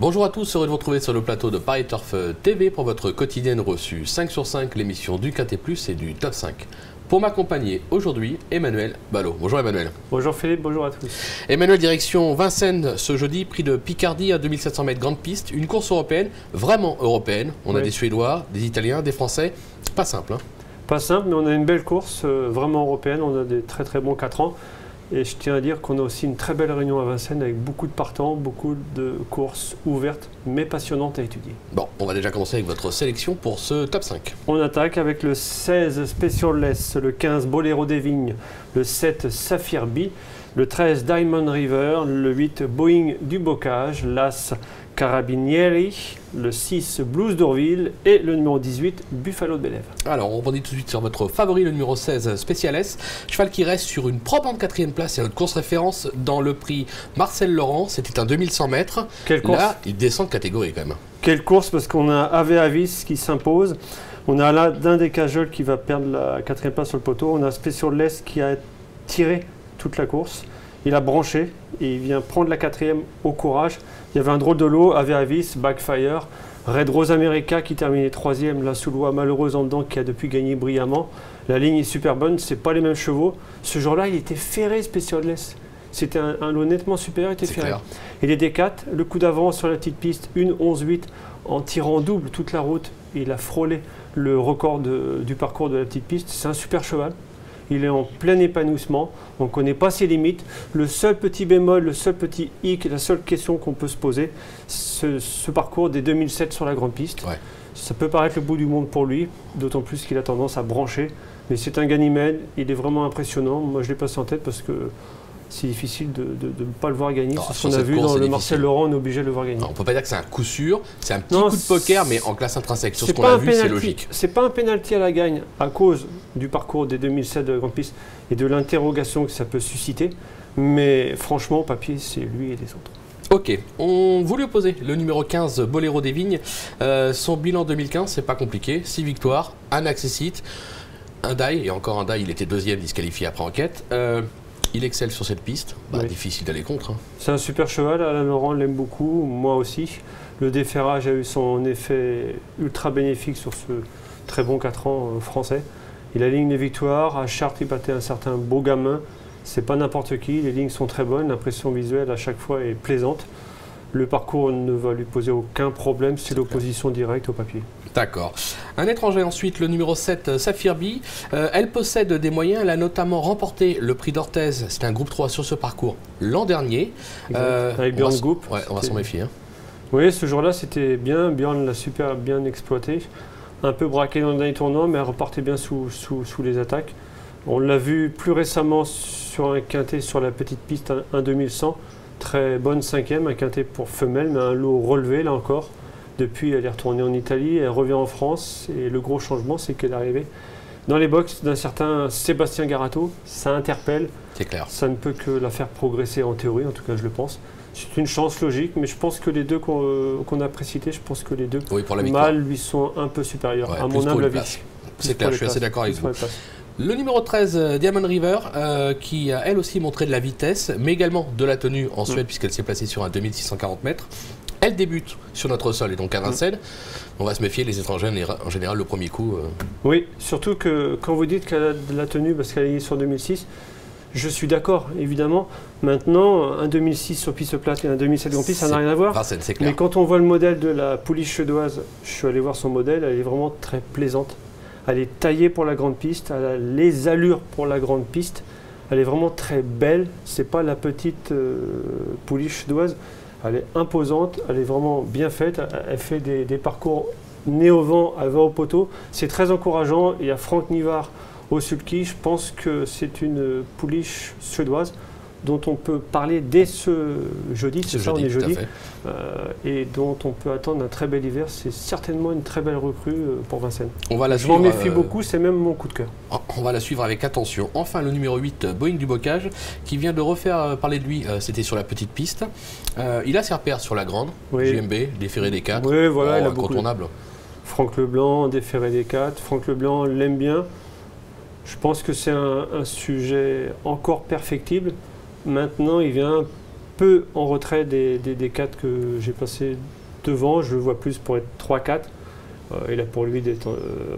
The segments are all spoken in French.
Bonjour à tous, heureux de vous retrouver sur le plateau de Paris Turf TV pour votre quotidienne reçue 5 sur 5, l'émission du Quintet Plus et du Top 5. Pour m'accompagner aujourd'hui, Emmanuel Ballot. Bonjour Emmanuel. Bonjour Philippe, bonjour à tous. Emmanuel, direction Vincennes ce jeudi, prix de Picardie à 2700 mètres grande piste, une course européenne, vraiment européenne. On a des Suédois, des Italiens, des Français, pas simple. Pas simple, mais on a une belle course, vraiment européenne, on a des très bons 4 ans. Et je tiens à dire qu'on a aussi une très belle réunion à Vincennes avec beaucoup de partants, beaucoup de courses ouvertes, mais passionnantes à étudier. Bon, on va déjà commencer avec votre sélection pour ce top 5. On attaque avec le 16 Specialess, le 15 Bolero des Vignes, le 7 Saphir Bee, le 13 Diamond River, le 8 Boeing du Bocage, l'As Carabinieri, le 6 Blues d'Orville et le numéro 18 Buffalo de Bélève. Alors on rebondit tout de suite sur votre favori, le numéro 16 Specialess, cheval qui reste sur une probante 4e place et notre course référence dans le prix Marcel Laurent, c'était un 2100 mètres. Quelle course. Là, il descend de catégorie quand même. Quelle course, parce qu'on a Ave Avis qui s'impose, on a là d'un des cajoles qui va perdre la 4e place sur le poteau, on a Specialess qui a tiré toute la course. Il a branché et il vient prendre la 4e au courage. Il y avait un drôle de lot, Ave Avis, Backfire, Red Rose America qui terminait 3e, la Soulois malheureuse en dedans qui a depuis gagné brillamment. La ligne est super bonne, c'est pas les mêmes chevaux. Ce jour-là, il était ferré Specialess. C'était un lot nettement supérieur, il était ferré. Clair. Et les D4, le coup d'avance sur la petite piste, 1-11-8 en tirant en double toute la route. Il a frôlé le record du parcours de la petite piste. C'est un super cheval. Il est en plein épanouissement, on ne connaît pas ses limites. Le seul petit bémol, le seul petit hic, la seule question qu'on peut se poser, ce parcours des 2007 sur la grande piste. Ouais. Ça peut paraître le bout du monde pour lui, d'autant plus qu'il a tendance à brancher. Mais c'est un Ganymède, il est vraiment impressionnant. Moi je l'ai passé en tête parce que c'est difficile de ne pas le voir gagner. C'est ce qu'on a vu dans le Marcel Laurent, on est obligé de le voir gagner. On ne peut pas dire que c'est un coup sûr, c'est un petit coup de poker, mais en classe intrinsèque. Sur ce qu'on a vu, c'est logique. C'est pas un pénalty à la gagne à cause du parcours des 2007 de la grande piste et de l'interrogation que ça peut susciter. Mais franchement, au papier, c'est lui et les autres. Ok, on voulait opposer le numéro 15, Bolero des Vignes. Son bilan 2015, c'est pas compliqué. 6 victoires, un accessite, un die, et encore un die, il était 2e disqualifié après enquête. Il excelle sur cette piste, oui. Difficile d'aller contre. C'est un super cheval, Alain Laurent l'aime beaucoup, moi aussi. Le déferrage a eu son effet ultra bénéfique sur ce très bon 4 ans français. Il aligne les victoires, à Chartres il battait un certain beau gamin, c'est pas n'importe qui, les lignes sont très bonnes, l'impression visuelle à chaque fois est plaisante. Le parcours ne va lui poser aucun problème, c'est l'opposition directe au papier. D'accord. Un étranger ensuite, le numéro 7, Saphir Bee. Elle possède des moyens, elle a notamment remporté le prix d'Orthez, c'était un groupe 3 sur ce parcours l'an dernier. Avec Björn Goop. Ouais, on va s'en méfier. Hein. Oui, ce jour-là c'était bien, Björn l'a super bien exploité. Un peu braqué dans le dernier tournant, mais elle repartait bien sous les attaques. On l'a vu plus récemment sur un quintet sur la petite piste, un 2100. Très bonne 5e, un quintet pour femelle, mais un lot relevé là encore. Depuis, elle est retournée en Italie, elle revient en France. Et le gros changement, c'est qu'elle est arrivée dans les box d'un certain Sébastien Garato. Ça interpelle. C'est clair. Ça ne peut que la faire progresser en théorie, en tout cas je le pense. C'est une chance logique, mais je pense que les deux qu'on a précités, je pense que les deux mâles lui sont un peu supérieurs, à mon humble avis. C'est clair, je suis assez d'accord avec vous. Le numéro 13, Diamond River, qui a elle aussi montré de la vitesse, mais également de la tenue en Suède, puisqu'elle s'est placée sur un 2640 mètres. Elle débute sur notre sol et donc à Vincennes. On va se méfier, les étrangers, en général, le premier coup. Oui, surtout que quand vous dites qu'elle a de la tenue parce qu'elle est sur 2006, je suis d'accord, évidemment. Maintenant, un 2006 sur piste plate et un 2007 en piste, ça n'a rien à voir. Vincennes, c'est clair. Mais quand on voit le modèle de la pouliche suédoise, je suis allé voir son modèle, elle est vraiment très plaisante. Elle est taillée pour la grande piste, elle a les allures pour la grande piste. Elle est vraiment très belle. C'est pas la petite pouliche suédoise. Elle est imposante, elle est vraiment bien faite. Elle fait des parcours nez au vent, elle va au poteau. C'est très encourageant. Il y a Franck Nivard au sulky. Je pense que c'est une pouliche suédoise dont on peut parler dès ce jeudi, c'est ça, on est jeudi, et dont on peut attendre un très bel hiver. C'est certainement une très belle recrue pour Vincennes. Je m'en méfie beaucoup, c'est même mon coup de cœur. On va la suivre avec attention. Enfin, le numéro 8, Boeing du Bocage, qui vient de refaire parler de lui, c'était sur la petite piste. Il a ses repères sur la grande, JMB, déféré des 4, oui, voilà, il a incontournable. Franck Leblanc, déféré des 4, Franck Leblanc l'aime bien. Je pense que c'est un sujet encore perfectible. Maintenant, il vient peu en retrait des 4 que j'ai passés devant. Je le vois plus pour être 3-4. Et là, pour lui, d'être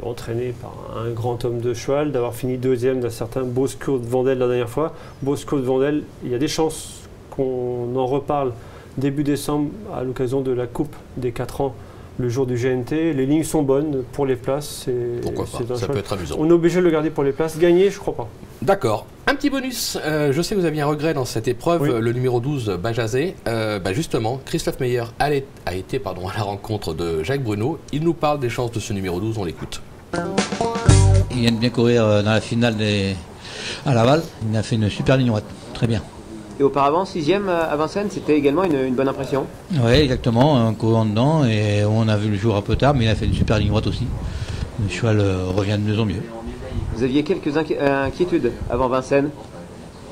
entraîné par un grand homme de cheval, d'avoir fini deuxième d'un certain Bosco de Vandel la dernière fois. Bosco de Vandel, il y a des chances qu'on en reparle début décembre à l'occasion de la Coupe des 4 ans, le jour du GNT. Les lignes sont bonnes pour les places. Pourquoi pas, ça peut être amusant. On est obligé de le garder pour les places. Gagner, je crois pas. D'accord. Un petit bonus. Je sais que vous aviez un regret dans cette épreuve, Oui. le numéro 12, Bajazet. Justement, Christophe Meyer a été à la rencontre de Jacques Bruno. Il nous parle des chances de ce numéro 12, on l'écoute. Il vient de bien courir dans la finale à Laval. Il a fait une super ligne droite. Très bien. Et auparavant, 6e à Vincennes, c'était également une bonne impression. Oui, exactement. Un courant dedans. Et on a vu le jour un peu tard, mais il a fait une super ligne droite aussi. Le cheval revient de mieux en mieux. Vous aviez quelques inquiétudes avant Vincennes.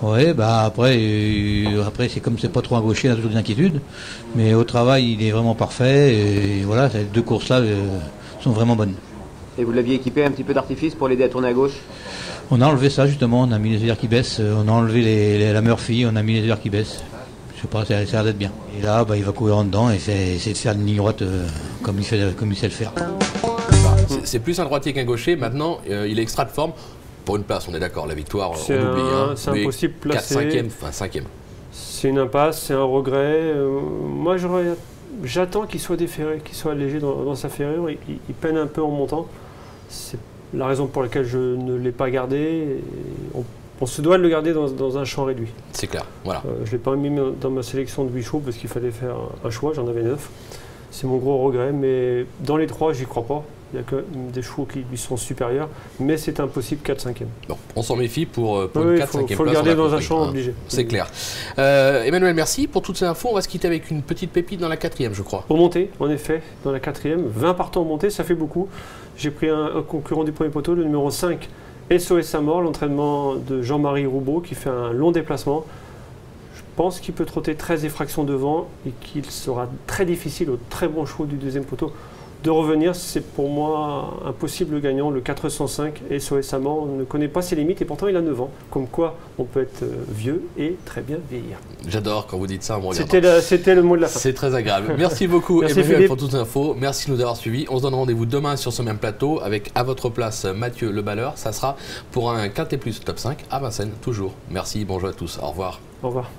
Oui, après c'est comme c'est pas trop un gaucher, il a toujours des inquiétudes. Mais au travail, il est vraiment parfait. Et voilà, ces 2 courses-là sont vraiment bonnes. Et vous l'aviez équipé un petit peu d'artifice pour l'aider à tourner à gauche. On a enlevé ça justement, on a mis les œillères qui baissent, on a enlevé la Murphy, on a mis les œillères qui baissent. Je sais pas, ça a l'air d'être bien. Et là, il va courir en dedans et essayer de faire une ligne droite comme il sait le faire. C'est plus un droitier qu'un gaucher. Maintenant, il est extra de forme. Pour une place, on est d'accord, la victoire, C'est on oublie. c'est impossible de placer. 4, 5e, enfin 5e. C'est une impasse, c'est un regret. Moi, j'attends qu'il soit déféré, qu'il soit allégé dans sa ferrure. Il peine un peu en montant. C'est la raison pour laquelle je ne l'ai pas gardé. Et on se doit de le garder dans un champ réduit. C'est clair, voilà. Je ne l'ai pas mis dans ma sélection de 8 chevaux parce qu'il fallait faire un choix, j'en avais 9. C'est mon gros regret, mais dans les 3, j'y crois pas. Il y a que des chevaux qui lui sont supérieurs, mais c'est impossible 4-5e. Bon, on s'en méfie pour une 4-5e place. Il faut le garder dans un champ obligé. C'est clair. Emmanuel, merci pour toutes ces infos. On va se quitter avec une petite pépite dans la 4e, je crois. Pour monter, en effet, dans la 4e, 20 partants montée, ça fait beaucoup. J'ai pris un concurrent du premier poteau, le numéro 5, SOS à mort, l'entraînement de Jean-Marie Roubaud, qui fait un long déplacement. Je pense qu'il peut trotter 13 effractions devant et qu'il sera très difficile aux très bons chevaux du deuxième poteau de revenir. C'est pour moi un possible gagnant, le 405 SOS à mort. On ne connaît pas ses limites et pourtant il a 9 ans. Comme quoi on peut être vieux et très bien vieillir. J'adore quand vous dites ça en me regardant. C'était le mot de la fin. C'est très agréable. Merci beaucoup Merci Emmanuel Philippe. pour toutes les infos. Merci de nous avoir suivis. On se donne rendez-vous demain sur ce même plateau avec à votre place Mathieu Le Balleur. Ça sera pour un Quintet Plus Top 5 à Vincennes toujours. Merci, bonjour à tous. Au revoir. Au revoir.